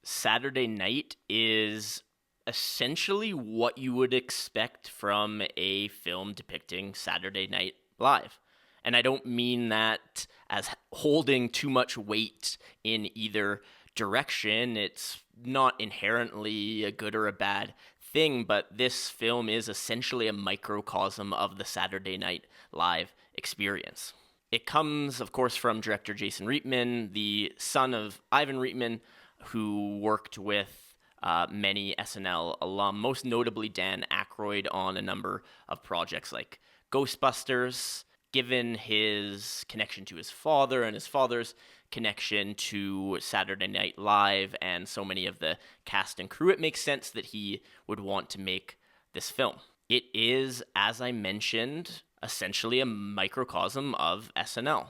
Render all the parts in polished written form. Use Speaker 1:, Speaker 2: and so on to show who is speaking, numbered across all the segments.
Speaker 1: Saturday Night is essentially what you would expect from a film depicting Saturday Night Live. And I don't mean that as holding too much weight in either direction. It's not inherently a good or a bad thing, but this film is essentially a microcosm of the Saturday Night Live experience. It comes, of course, from director Jason Reitman, the son of Ivan Reitman, who worked with many SNL alum, most notably Dan Aykroyd, on a number of projects like Ghostbusters. Given his connection to his father and his father's connection to Saturday Night Live and so many of the cast and crew, it makes sense that he would want to make this film. It is, as I mentioned, essentially a microcosm of SNL.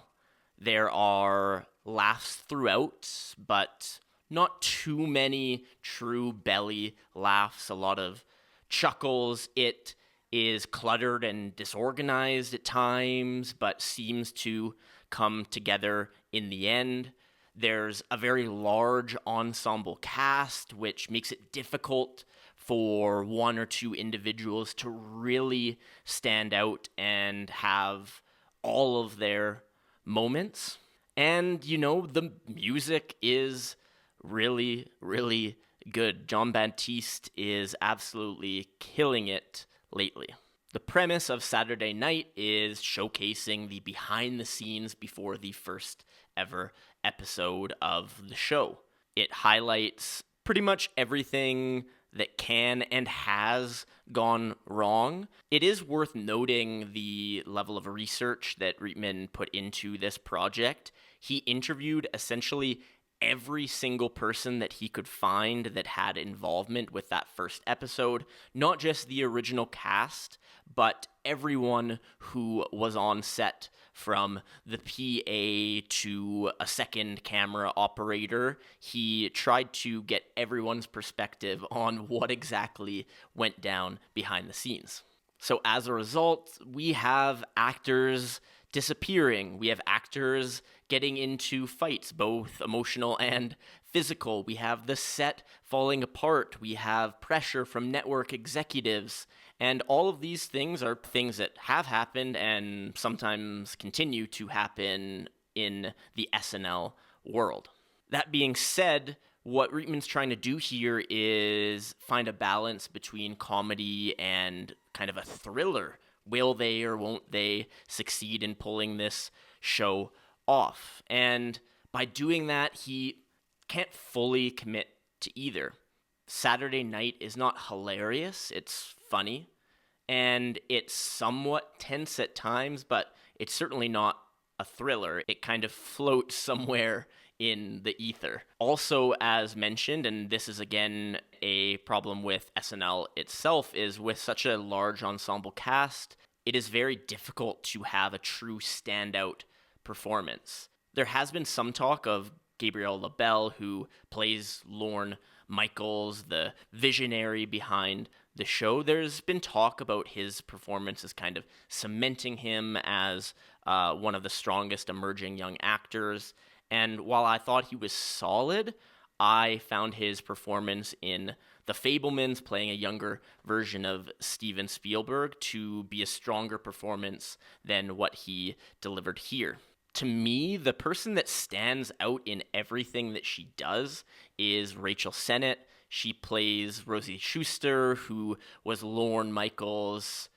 Speaker 1: There are laughs throughout, but not too many true belly laughs, a lot of chuckles. It is cluttered and disorganized at times, but seems to come together in the end. There's a very large ensemble cast, which makes it difficult for one or two individuals to really stand out and have all of their moments. And, the music is really, really good. Jon Batiste is absolutely killing it lately. The premise of Saturday Night is showcasing the behind the scenes before the first ever episode of the show. It highlights pretty much everything that can and has gone wrong. It is worth noting the level of research that Reitman put into this project. He interviewed essentially every single person that he could find that had involvement with that first episode, not just the original cast, but everyone who was on set, from the PA to a second camera operator. He tried to get everyone's perspective on what exactly went down behind the scenes. So as a result, we have actors disappearing. We have actors getting into fights, both emotional and physical. We have the set falling apart. We have pressure from network executives. And all of these things are things that have happened and sometimes continue to happen in the SNL world. That being said, what Reitman's trying to do here is find a balance between comedy and kind of a thriller. Will they or won't they succeed in pulling this show off? And by doing that, he can't fully commit to either. Saturday Night is not hilarious, it's funny, and it's somewhat tense at times, but it's certainly not a thriller. It kind of floats somewhere in the ether. Also, as mentioned, and this is again a problem with SNL itself, is with such a large ensemble cast, it is very difficult to have a true standout performance. There has been some talk of Gabriel LaBelle, who plays Lorne Michaels, the visionary behind the show. There's been talk about his performance as kind of cementing him as one of the strongest emerging young actors. And while I thought he was solid, I found his performance in The Fabelmans, playing a younger version of Steven Spielberg, to be a stronger performance than what he delivered here. To me, the person that stands out in everything that she does is Rachel Sennott. She plays Rosie Shuster, who was Lorne Michaels'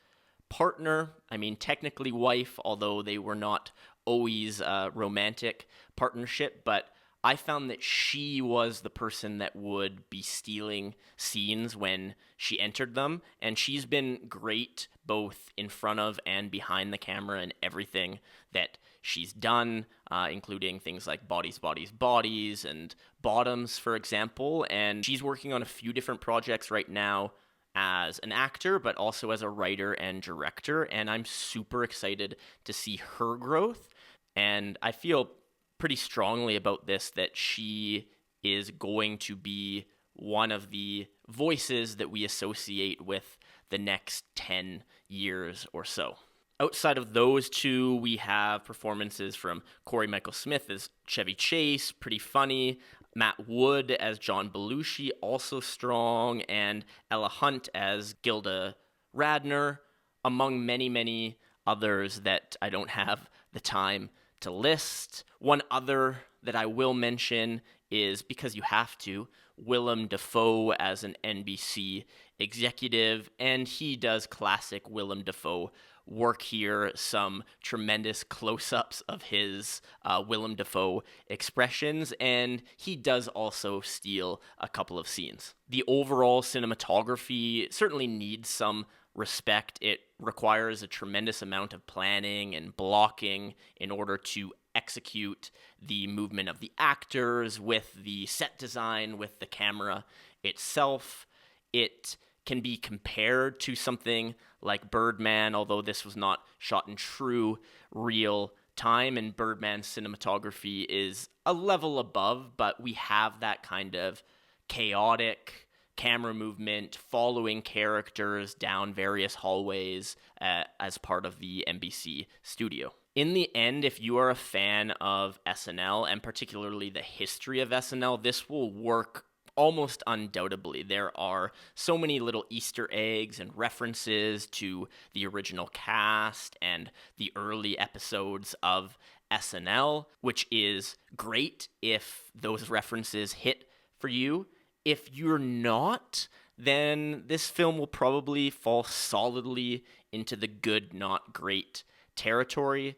Speaker 1: partner. I mean, technically wife, although they were not always a romantic partnership, but I found that she was the person that would be stealing scenes when she entered them, and she's been great both in front of and behind the camera in everything that she's done, including things like Bodies, Bodies, Bodies, and Bottoms, for example, and she's working on a few different projects right now as an actor, but also as a writer and director, and I'm super excited to see her growth, and I feel pretty strongly about this, that she is going to be one of the voices that we associate with the next 10 years or so. Outside of those two, we have performances from Cory Michael Smith as Chevy Chase, pretty funny. Matt Wood as John Belushi, also strong, and Ella Hunt as Gilda Radner, among many, many others that I don't have the time to list. One other that I will mention is, because you have to, Willem Dafoe as an NBC executive, and he does classic Willem Dafoe work here. Some tremendous close-ups of his Willem Dafoe expressions, and he does also steal a couple of scenes. The overall cinematography certainly needs some respect. It requires a tremendous amount of planning and blocking in order to execute the movement of the actors, with the set design, with the camera itself. It can be compared to something like Birdman, although this was not shot in true real time, and Birdman's cinematography is a level above, but we have that kind of chaotic camera movement following characters down various hallways as part of the NBC studio. In the end, if you are a fan of SNL, and particularly the history of SNL, this will work almost undoubtedly. There are so many little Easter eggs and references to the original cast and the early episodes of SNL, which is great if those references hit for you. If you're not, then this film will probably fall solidly into the good, not great territory.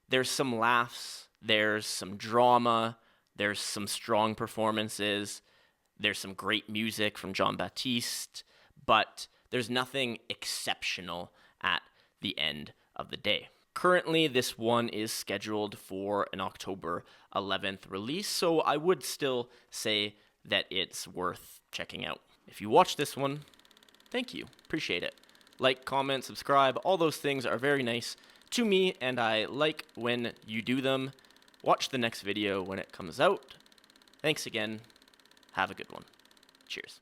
Speaker 1: There's some laughs, there's some drama, there's some strong performances, there's some great music from Jon Batiste, but there's nothing exceptional at the end of the day. Currently, this one is scheduled for an October 11th release, so I would still say that it's worth checking out. If you watch this one, thank you. Appreciate it. Like, comment, subscribe, all those things are very nice to me, and I like when you do them. Watch the next video when it comes out. Thanks again. Have a good one. Cheers.